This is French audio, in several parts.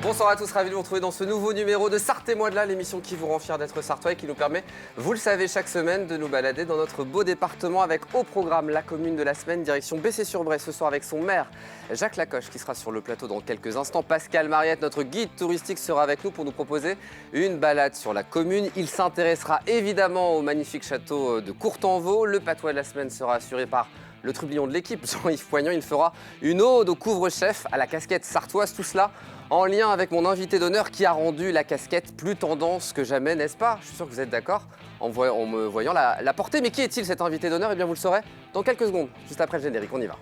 Bonsoir à tous, ravi de vous retrouver dans ce nouveau numéro de Sarthe et moi de là, l'émission qui vous rend fiers d'être sartois et qui nous permet, vous le savez, chaque semaine de nous balader dans notre beau département avec au programme la commune de la semaine, direction Bessay-sur-Bray ce soir avec son maire Jacques Lacoche qui sera sur le plateau dans quelques instants. Pascal Mariette, notre guide touristique, sera avec nous pour nous proposer une balade sur la commune. Il s'intéressera évidemment au magnifique château de Courtenvaux. Le patois de la semaine sera assuré par le trublion de l'équipe, Jean-Yves Poignant. Il fera une ode au couvre-chef, à la casquette sartoise, tout cela en lien avec mon invité d'honneur qui a rendu la casquette plus tendance que jamais, n'est-ce pas? Je suis sûr que vous êtes d'accord en me voyant la porter. Mais qui est-il cet invité d'honneur? Eh bien vous le saurez dans quelques secondes, juste après le générique, on y va.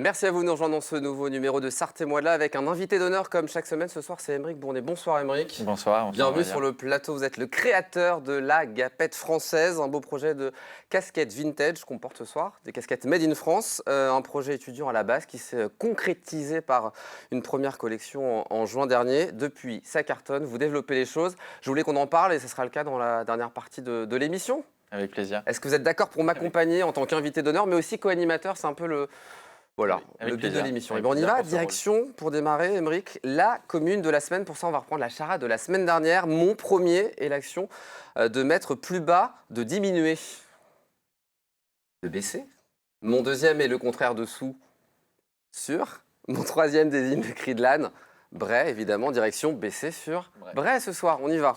Merci à vous de nous rejoindre dans ce nouveau numéro de Sarthe et moi de là avec un invité d'honneur comme chaque semaine. Ce soir, c'est Aymeric Bournet. Bonsoir Aymeric. Bonsoir. Bienvenue sur le plateau. Vous êtes le créateur de la Gapette française, un beau projet de casquettes vintage qu'on porte ce soir, des casquettes made in France, un projet étudiant à la base qui s'est concrétisé par une première collection en juin dernier. Depuis, ça cartonne, vous développez les choses. Je voulais qu'on en parle et ce sera le cas dans la dernière partie de l'émission. Avec plaisir. Est-ce que vous êtes d'accord pour m'accompagner en tant qu'invité d'honneur, mais aussi co-animateur? C'est un peu le but de l'émission. Et bien on y va, direction, pour démarrer, Aymeric, la commune de la semaine. Pour ça, on va reprendre la charade de la semaine dernière. Mon premier est l'action de mettre plus bas, de diminuer, de baisser. Mon deuxième est le contraire de sous, sur. Mon troisième désigne le cri de l'âne. Bray, évidemment, direction baisser sur Bray ce soir. On y va.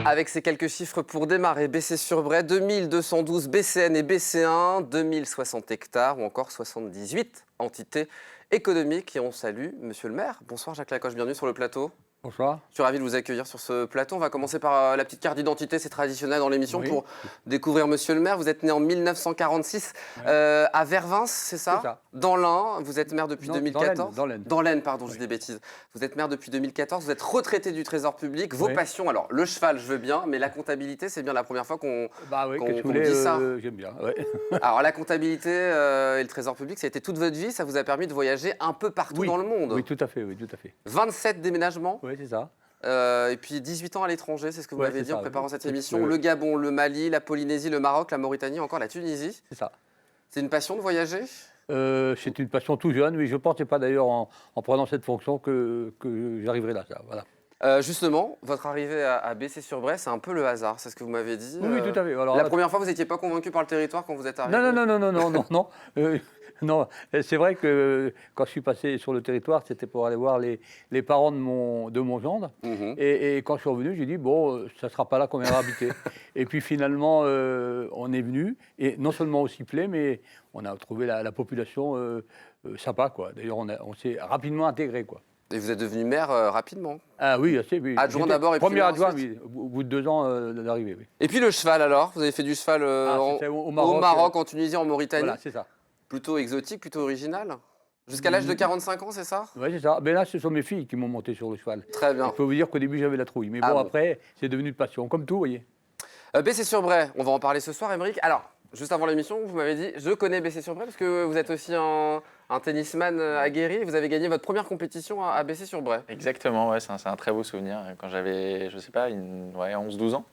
Avec ces quelques chiffres pour démarrer, Bessay-sur-Bray, 2212 BCN et BC1, 2060 hectares ou encore 78 entités économiques. Et on salue Monsieur le maire. Bonsoir Jacques Lacoche, bienvenue sur le plateau. Bonsoir. Je suis ravi de vous accueillir sur ce plateau. On va commencer par la petite carte d'identité, c'est traditionnel dans l'émission pour découvrir Monsieur le maire. Vous êtes né en 1946 à Vervins, c'est ça? C'est ça. Dans l'Ain, vous êtes maire depuis 2014. Dans l'Aisne. Dans l'Aisne, pardon, je dis des bêtises. Vous êtes maire depuis 2014, vous êtes retraité du Trésor public. Vos passions, alors le cheval, je veux bien, mais la comptabilité, c'est bien la première fois qu'on dit ça. J'aime bien, ouais. Alors la comptabilité et le Trésor public, ça a été toute votre vie, ça vous a permis de voyager un peu partout dans le monde. Oui, tout à fait, oui, tout à fait. 27 déménagements. Oui, c'est ça. Et puis 18 ans à l'étranger, c'est ce que vous m'avez dit en préparant cette émission. Oui. Le Gabon, le Mali, la Polynésie, le Maroc, la Mauritanie, encore la Tunisie. C'est ça. C'est une passion de voyager? C'est une passion tout jeune, mais je ne pensais pas d'ailleurs en prenant cette fonction que j'arriverais là. Ça, voilà. Justement, votre arrivée à Bessay-sur-Bray, c'est un peu le hasard, c'est ce que vous m'avez dit. Oui, tout à fait. Alors, la première fois, vous n'étiez pas convaincu par le territoire quand vous êtes arrivé? Non. Non, c'est vrai que quand je suis passé sur le territoire, c'était pour aller voir les parents de mon gendre. Et quand je suis revenu, j'ai dit, bon, ça ne sera pas là qu'on viendra habiter. Et puis finalement, on est venu, et non seulement au Sifflet, mais on a trouvé la population sympa, quoi. D'ailleurs, on s'est rapidement intégré, quoi. Et vous êtes devenu maire rapidement? Ah oui, assez. Oui. Adjoint d'abord et puis premier adjoint, ensuite. oui, au bout de 2 ans d'arrivée, oui. Et puis le cheval alors? Vous avez fait du cheval au Maroc, en Tunisie, en Mauritanie? Voilà, c'est ça. Plutôt exotique, plutôt original? Jusqu'à l'âge de 45 ans, c'est ça? Oui, c'est ça. Mais là, ce sont mes filles qui m'ont monté sur le cheval. Très bien. Il faut vous dire qu'au début, j'avais la trouille. Mais bon, après, c'est devenu une passion, comme tout, vous voyez. Bessay-sur-Bray, on va en parler ce soir, Aymeric. Alors, juste avant l'émission, vous m'avez dit, je connais Bessay-sur-Bray parce que vous êtes aussi un tennisman aguerri. Vous avez gagné votre première compétition à Bessay-sur-Bray. Exactement, ouais, c'est un très beau souvenir. Quand j'avais, je sais pas, 11-12 ans.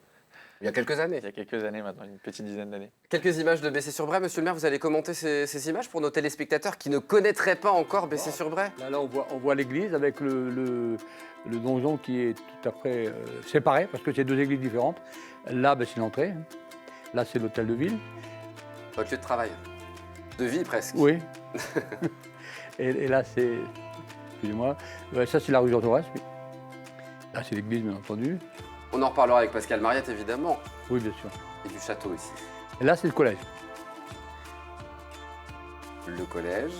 Il y a quelques années. Il y a quelques années maintenant, une petite dizaine d'années. Quelques images de Bessay-sur-Bray. Monsieur le maire, vous allez commenter ces images pour nos téléspectateurs qui ne connaîtraient pas encore Bessay-sur-Bray. Là, on voit l'église avec le donjon qui est tout à fait séparé parce que c'est 2 églises différentes. Là, c'est l'entrée. Là, c'est l'hôtel de ville. Votre lieu de travail. De vie presque. Oui. et là, c'est... Excusez-moi. Ça, c'est la rue Jean Jaurès. Oui. Là, c'est l'église, bien entendu. On en reparlera avec Pascal Mariette, évidemment. Oui, bien sûr. Et du château ici. Et là, c'est le collège. Le collège.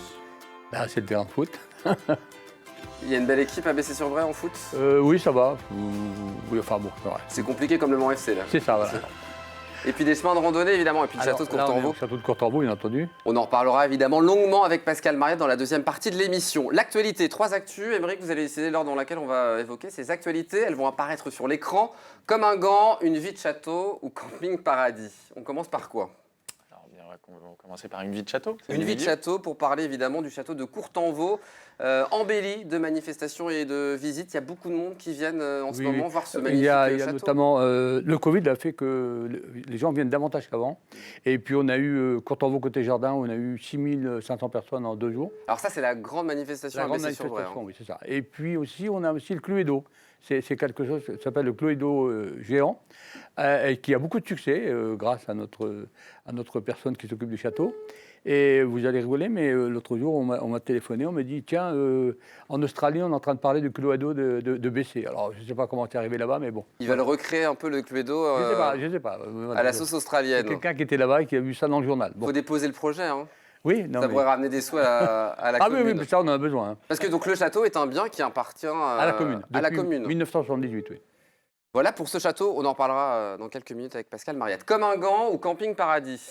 Là, c'est le terrain de foot. Il y a une belle équipe à Bessay-sur-Bray en foot? Oui, ça va. Oui, enfin bon, c'est vrai. C'est compliqué comme le Mans FC, là. C'est ça, voilà. Et puis des chemins de randonnée, évidemment, et puis le Alors, château de là, on est Courtanvaux. au château de Courtanvaux, bien entendu. On en reparlera évidemment longuement avec Pascal Mariette dans la deuxième partie de l'émission. L'actualité, 3 actus. Aymeric, vous allez décider l'ordre dans laquelle on va évoquer ces actualités. Elles vont apparaître sur l'écran comme un gant, une vie de château ou camping paradis. On commence par quoi? Alors, bien, on va commencer par une vie de château. c'est Une du vie de milieu. château pour parler évidemment du château de Courtanvaux, embelli de manifestations et de visites. Il y a beaucoup de monde qui viennent en ce Oui, moment oui. voir ce Il magnifique y a château. notamment le Covid a fait que les gens viennent davantage qu'avant. Et puis on a eu Courtanvaux côté jardin, on a eu 6500 personnes en 2 jours. Alors ça, c'est la grande manifestation La à grande Bessay-sur-Bray. manifestation, oui, c'est ça. Et puis aussi, on a aussi le Cluedo. C'est quelque chose qui s'appelle le Cluedo géant, et qui a beaucoup de succès grâce à notre personne qui s'occupe du château. Et vous allez rigoler, mais l'autre jour, on m'a téléphoné, on m'a dit, tiens, en Australie, on est en train de parler du Cluedo de Bessay. Alors, je ne sais pas comment c'est arrivé là-bas, mais bon. Ils veulent recréer un peu le Cluedo Je ne sais pas. à la sauce C'est australienne. quelqu'un qui était là-bas et qui a vu ça dans le journal. Il Bon. faut déposer le projet. Hein. Oui, non, Ça mais... pourrait ramener des sous à la Ah oui, commune. oui, mais ça, on en a besoin. Hein. Parce que donc, le château est un bien qui appartient À la commune. à la Depuis commune. 1978, oui. Voilà pour ce château. On en parlera dans quelques minutes avec Pascal Mariette. Comme un gant ou camping paradis?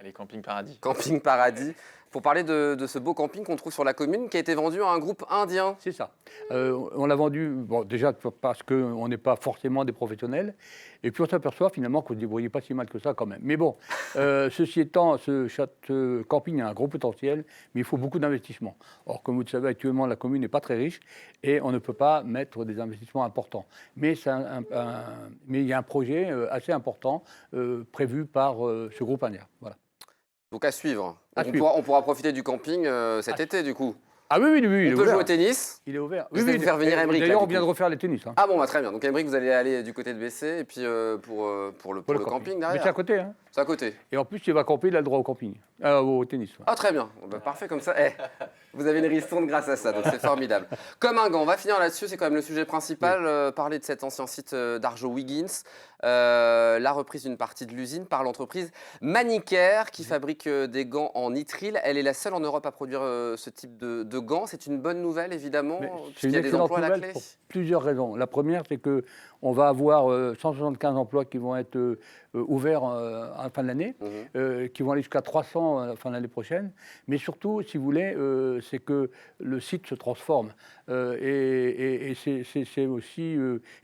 Allez, camping paradis. Camping paradis. Pour parler de ce beau camping qu'on trouve sur la commune qui a été vendu à un groupe indien. C'est ça. On l'a vendu, bon, déjà parce qu'on n'est pas forcément des professionnels, et puis on s'aperçoit finalement qu'on ne se débrouillait pas si mal que ça quand même. Mais bon, ceci étant, ce camping a un gros potentiel, mais il faut beaucoup d'investissements. Or, comme vous le savez, actuellement, la commune n'est pas très riche, et on ne peut pas mettre des investissements importants. Mais il y a un projet assez important prévu par ce groupe indien. Voilà. Donc à suivre. À Donc, suivre. on pourra profiter du camping cet été du coup. Ah oui, il On est peut ouvert. jouer au tennis. Il est ouvert. Je vais vous faire venir Aymeric, là, D'ailleurs, du on vient coup. de refaire les tennis. Hein. Ah bon, bah, très bien. Donc Aymeric, vous allez aller du côté de Bessay et puis pour le camping Mais derrière. c'est à côté. Hein. C'est à côté. Et en plus, il va camper, il a le droit au camping, au tennis. Ouais. Ah très bien, bah, parfait comme ça. Eh, vous avez une ristourne grâce à ça, donc c'est formidable. Comme un gant, on va finir là-dessus, c'est quand même le sujet principal, parler de cet ancien site d'Arjowiggins, la reprise d'une partie de l'usine par l'entreprise Manicare qui fabrique des gants en nitrile. Elle est la seule en Europe à produire ce type de gants. C'est une bonne nouvelle évidemment, Mais c'est puisqu'il y une a des excellente emplois à la nouvelle clé. pour plusieurs raisons. La première, c'est qu'on va avoir 175 emplois qui vont être ouverts à la fin de l'année, qui vont aller jusqu'à 300 à la fin de l'année prochaine. Mais surtout, si vous voulez, c'est que le site se transforme. Et c'est aussi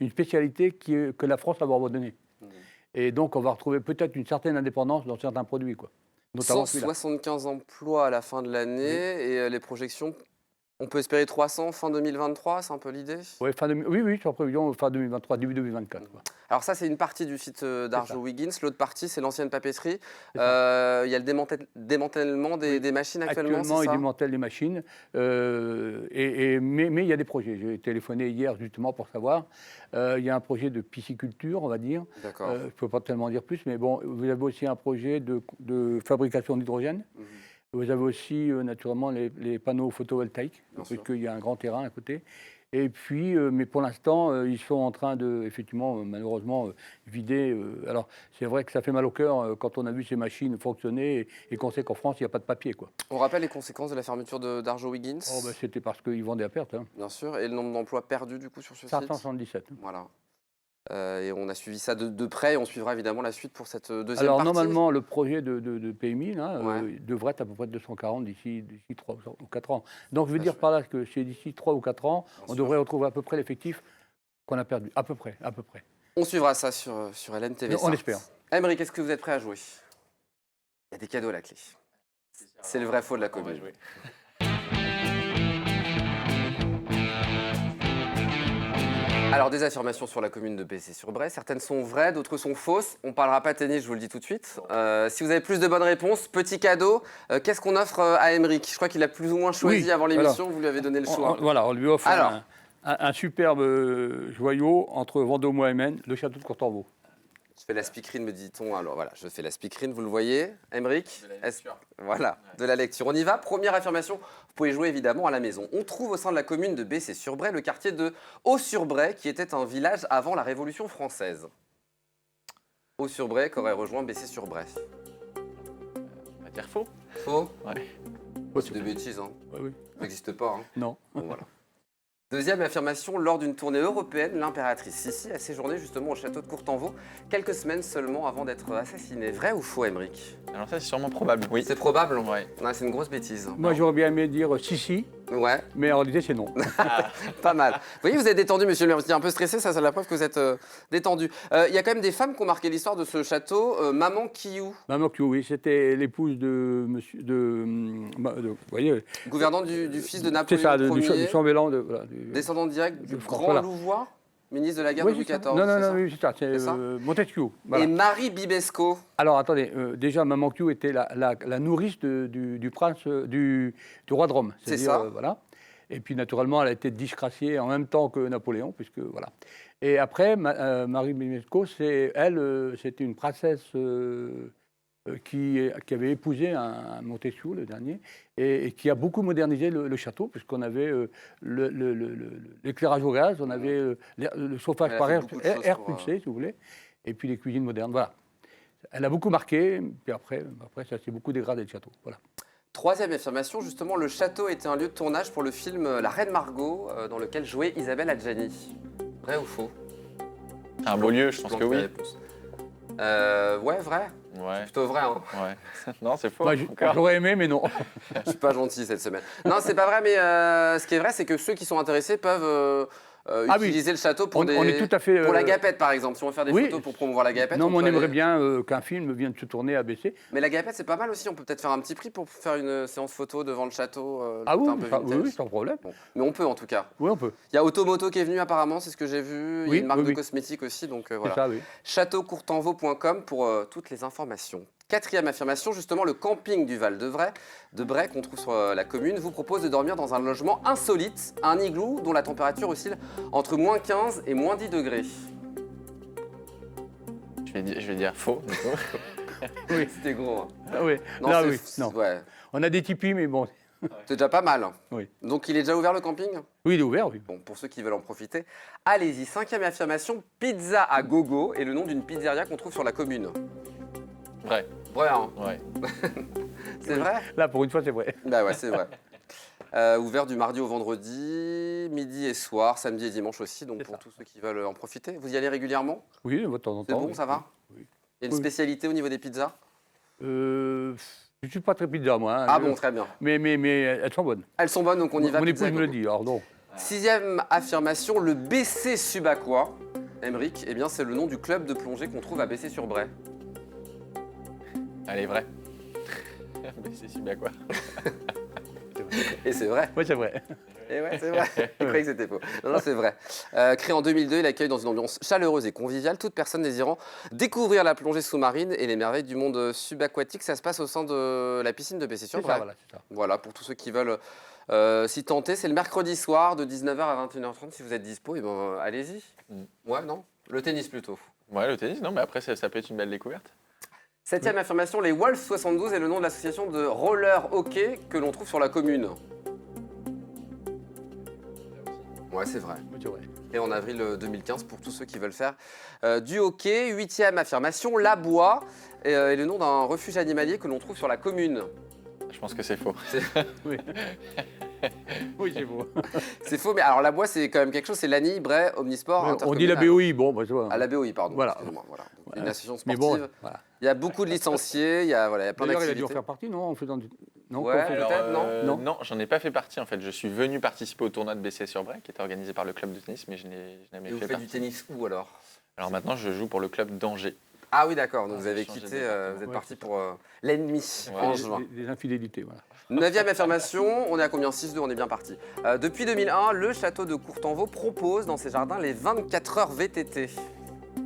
une spécialité que la France a abandonnée. Et donc, on va retrouver peut-être une certaine indépendance dans certains produits, quoi. Notamment celui-là. 175 emplois à la fin de l'année et les projections, on peut espérer 300 fin 2023, c'est un peu l'idée? Ouais, oui, c'est en prévision fin 2023, début 2024. Quoi. Alors ça, c'est une partie du site d'Arjowiggins. L'autre partie, c'est l'ancienne papeterie. Il y C'est ça. a le démantèlement des machines actuellement, c'est Ils ça? démantèlent les machines, mais il y a des projets. J'ai téléphoné hier justement pour savoir. Il y a un projet de pisciculture, on va dire. D'accord. Je ne peux pas tellement dire plus, mais bon, vous avez aussi un projet de fabrication d'hydrogène. Vous avez aussi naturellement les panneaux photovoltaïques, Bien sûr. puisqu'il y a un grand terrain à côté. Et puis, mais pour l'instant, ils sont en train de, effectivement, malheureusement, vider. Alors, c'est vrai que ça fait mal au cœur quand on a vu ces machines fonctionner et qu'on sait qu'en France, il n'y a pas de papier, quoi. On rappelle les conséquences de la fermeture d'Arjowiggins, Oh, ben, c'était parce qu'ils vendaient à perte. Hein. bien sûr, et le nombre d'emplois perdus du coup sur ce site. 577. Voilà. Et on a suivi ça de près et on suivra évidemment la suite pour cette deuxième Alors, partie. normalement, le projet de PMI là, Ouais. devrait être à peu près 240 d'ici 3 ou 4 ans. Donc, je veux dire par là que c'est d'ici 3 ou 4 ans, Bien on sûr. devrait retrouver à peu près l'effectif qu'on a perdu. À peu près. On suivra ça sur LNTV. On Sarthe. espère. Aymeric, est-ce que vous êtes prêt à jouer? Il y a des cadeaux à la clé. C'est le vrai faux de la On va commune. jouer. Alors, des affirmations sur la commune de Bessay-sur-Bray. Certaines sont vraies, d'autres sont fausses. On ne parlera pas tennis, je vous le dis tout de suite. Si vous avez plus de bonnes réponses, petit cadeau. Qu'est-ce qu'on offre à Aymeric? Je crois qu'il a plus ou moins choisi Oui, avant l'émission. Vous lui avez donné le choix. Voilà, on lui offre Alors. un superbe joyau entre Vendôme et Maine, le château de Courtanvaux. Je fais la speakerine, me dit-on. Alors voilà, je fais la speakerine, vous le voyez. Aymeric, De la lecture. Voilà, de la lecture. On y va. Première affirmation, vous pouvez jouer évidemment à la maison. On trouve au sein de la commune de Bessay-sur-Bray le quartier de Haut-sur-Bray, qui était un village avant la Révolution française. Haut-sur-Bray qu'aurait rejoint Bessay-sur-Bray. On va dire faux. Faux? Ouais. C'est des bêtises, hein. Oui. Ça n'existe pas. Hein. Non. Bon, voilà. Deuxième affirmation, lors d'une tournée européenne, l'impératrice Sissi a séjourné justement au château de Courtenvaux quelques semaines seulement avant d'être assassinée. Vrai ou faux, Aymeric? Alors ça, c'est sûrement probable, oui. C'est probable? Ouais. Ouais, c'est une grosse bêtise. Moi, j'aurais bien aimé dire si, Ouais, mais en réalité, c'est non. pas mal. Vous voyez, vous êtes détendu, monsieur le maire. Vous étiez un peu stressé, ça c'est la preuve que vous êtes détendu. Il y a quand même des femmes qui ont marqué l'histoire de ce château. Maman Kiou, Maman Q, oui, c'était l'épouse de monsieur. Vous voyez, gouvernante du fils de c'est Napoléon ça, du Ier, chambellan du descendant direct du de grand voilà. Louvois, ministre de la guerre Oui, de Louis c'est ça. XIV. Non, non, c'est non, ça oui, c'est ça, C'est ça Montesquieu. Voilà. Et Marie Bibesco. Alors attendez, déjà Maman Q était la nourrice du prince, du roi de Rome. C'est C'est-à-dire, ça. voilà. Et puis naturellement, elle a été disgraciée en même temps que Napoléon, puisque voilà. Et après, Marie Bibesco, c'était une princesse qui avait épousé un Montesquieu, le dernier, et qui a beaucoup modernisé le château, puisqu'on avait l'éclairage au gaz, on avait le chauffage Elle a par fait air, beaucoup de choses air pour, pulsé, si vous voulez, et puis les cuisines modernes. Voilà. Elle a beaucoup marqué, puis après ça s'est beaucoup dégradé le château. Voilà. Troisième affirmation, justement, le château était un lieu de tournage pour le film La Reine Margot, dans lequel jouait Isabelle Adjani. Vrai ou faux? C'est un beau lieu, je pense que Plante les oui. réponses. Ouais, vrai. Ouais, Plutôt vrai, hein. ouais. Non, c'est faux. Moi, encore. j'aurais aimé, mais non. Je suis pas gentil cette semaine. Non, c'est pas vrai, mais ce qui est vrai, c'est que ceux qui sont intéressés peuvent Ah oui. utiliser le château pour On est tout à fait. pour la Gapette, par exemple. Si on veut faire des oui. photos pour promouvoir la Gapette, Non, mais on peut aimerait aller- bien qu'un film vienne se tourner à BC. Mais la Gapette, c'est pas mal aussi. On peut peut-être faire un petit prix pour faire une séance photo devant le château. Ah oui, un peu oui, vintage. oui, sans problème. Bon. Mais on peut en tout cas. Oui, on peut. Il y a Automoto qui est venu apparemment, c'est ce que j'ai vu. Il y Oui, a une marque oui, de oui. cosmétiques aussi, donc C'est voilà. ça, oui. Châteaucourtenvaux.com pour toutes les informations. Quatrième affirmation, justement, le camping du Val-de-Bray qu'on trouve sur la commune, vous propose de dormir dans un logement insolite, un igloo dont la température oscille entre moins 15 et moins 10 degrés. Je vais dire faux. du coup. Oui. C'était gros. Hein. Ah oui. Non, Là, c'est- oui. Non. Ouais, On a des tipis, mais bon. c'est déjà pas mal. Oui. Donc il est déjà ouvert le camping? Oui, il est ouvert, oui. Bon, pour ceux qui veulent en profiter, allez-y. Cinquième affirmation, Pizza à Gogo est le nom d'une pizzeria qu'on trouve sur la commune. Vrai, Vrai, hein? ouais. C'est vrai? Là, pour une fois, c'est vrai. Bah ouais, c'est vrai. Ouvert du mardi au vendredi, midi et soir, samedi et dimanche aussi, donc C'est pour ça. tous ceux qui veulent en profiter. Vous y allez régulièrement? Oui, de temps en C'est temps. bon, oui. ça va? Oui. Il y a une Oui. spécialité au niveau des pizzas? Je ne suis pas très pizza, moi. Hein. Ah bon, très bien. Mais elles sont bonnes. Elles sont bonnes, donc on y va. Mon Pizza épouse me le Gogo. dit, alors non. Sixième affirmation, le BC Subaquois. Aymeric, eh bien c'est le nom du club de plongée qu'on trouve à Bessé-sur-Bray. Allez, vrai. Mais c'est si bien quoi. Et c'est vrai. Oui, c'est vrai. Et ouais, c'est vrai. Je croyais que c'était faux. Non, non, c'est vrai. Créé en 2002, il accueille dans une ambiance chaleureuse et conviviale toute personne désirant découvrir la plongée sous-marine et les merveilles du monde subaquatique. Ça se passe au sein de la piscine de C'est Bessé-sur-Bray. ça, voilà, c'est ça. Voilà, pour tous ceux qui veulent s'y tenter. C'est le mercredi soir de 19h à 21h30. Si vous êtes dispo, eh ben, allez-y. Ouais, non? Le tennis plutôt. Ouais, le tennis, non, mais après, ça peut être une belle découverte. Septième affirmation, les Wolves 72 est le nom de l'association de roller hockey que l'on trouve sur la commune. Ouais, c'est vrai. Oui, c'est vrai. Et en avril 2015 pour tous ceux qui veulent faire du hockey. Huitième affirmation, la Bois est le nom d'un refuge animalier que l'on trouve sur la commune. Je pense que c'est faux. Oui. Oui, c'est beau. C'est faux, mais alors la Bois c'est quand même quelque chose, c'est l'ANI, Bray, Omnisport, On dit la intercommunal. BOI, bon, bah, ça va. Ah, la BOI, pardon. Voilà. Excusez-moi, voilà. Donc, Ouais. une association Mais sportive. bon, voilà. Il y a beaucoup de licenciés, il y a plein D'ailleurs, il a dû d'activités. en faire partie, non, en faisant du... Non, Ouais, qu'on fait- alors, peut-être, non Non. j'en ai pas fait partie en fait. Je suis venu participer au tournoi de Bessé-sur-Bray qui était organisé par le club de tennis, mais je n'ai jamais Et vous fait faites du partie. tennis où alors? Alors maintenant, je joue pour le club d'Angers. Ah oui, d'accord, donc Ah, vous avez j'ai changé quitté, de département. vous êtes Ouais, parti c'est pour l'ennemi Ouais. en Des- juin. des infidélités, voilà. Neuvième affirmation, on est à combien? 6-2, on est bien parti. Depuis 2001, le château de Courtenvaux propose dans ses jardins les 24 heures VTT.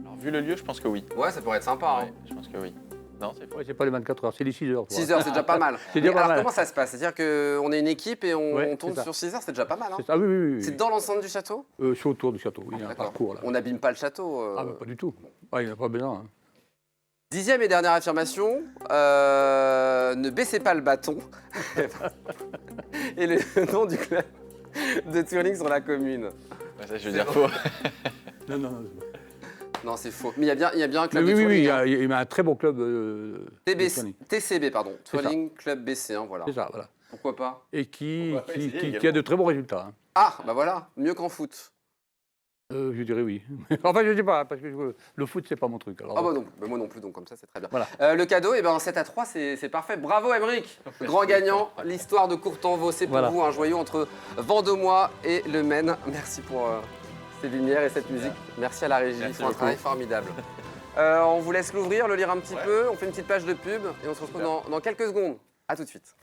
Alors vu le lieu, je pense que oui. Ouais, ça pourrait être sympa. Ouais, je pense que oui. Non, c'est faux. Ouais, c'est pas les 24 heures, c'est les 6 heures. toi. 6 heures, c'est déjà pas mal. C'est déjà Mais pas alors mal. comment ça se passe? C'est-à-dire qu'on est une équipe et on Ouais, tourne c'est ça. sur 6 heures, c'est déjà pas mal. Hein. C'est ça. Ah oui, oui, oui. C'est dans l'enceinte du château? C'est autour du château, oui, il y a un D'accord. parcours là. On n'abîme pas le château. Ah, bah, pas du tout. Ouais, il n'y a pas besoin. Hein. Dixième et dernière affirmation, ne baissez pas le bâton. Et le nom du club de touring sur la commune. Ouais, ça, je veux dire faux. Non, non, non. Non, c'est faux. Mais il y a bien un Mais club oui, de oui, touring. oui, hein. il y a un très bon club. TCB, pardon. C'est ça. Touring Club BC, hein, voilà. C'est ça, voilà. Pourquoi pas? Et qui On va pas essayer a également. de très bons résultats. Hein. Ah, bah voilà, mieux qu'en foot. Je dirais oui. Enfin, je ne sais pas, parce que le foot, c'est pas mon truc. Alors, Ah bah non, bah moi non plus, donc comme ça c'est très bien. Voilà. Le cadeau, 7-3, c'est parfait. Bravo Aymeric, grand gagnant. L'histoire de Courtenvaux, c'est pour Voilà. vous un joyau entre Vendômois et Le Maine. Merci pour ces lumières et cette musique. Merci à la régie, ils font un travail formidable. On vous laisse l'ouvrir, le lire un petit peu, on fait une petite page de pub et on se retrouve dans quelques secondes. A tout de suite.